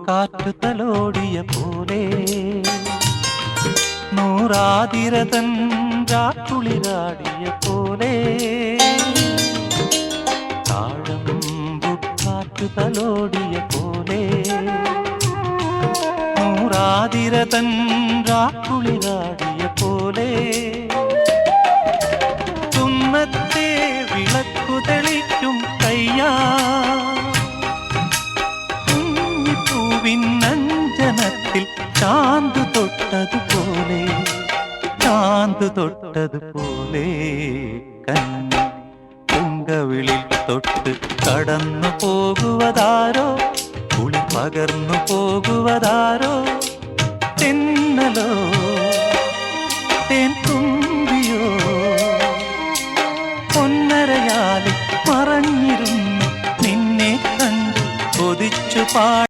കാറ്റു തലോടിയ പോലെ നൂറാതിരതൻ രാക്കുളിരാടിയ പോലെ താഴമ്പു കാറ്റു തലോടിയ പോലെ നൂറാതിരതൻ രാക്കുളിരാടിയ പോലെ തുന്നത്തെ വിളക്കു തെളിക്കും കയ്യാ ിൽ ചാന്ത് തൊട്ടതുപോലെ ചാന്ത് തൊട്ടതുപോലെ കന്നി പൂങ്കവിളിൽ തൊട്ട് കടന്നു പോകുവതാരോ കുളി പകർന്നു പോകുവതാരോ തെന്നലോ തേൻ തുമ്പിയോ പൊന്നരയാലിൽ മറഞ്ഞിരുന്നു നിന്നെ കണ്ടു കൊതിച്ചു പാ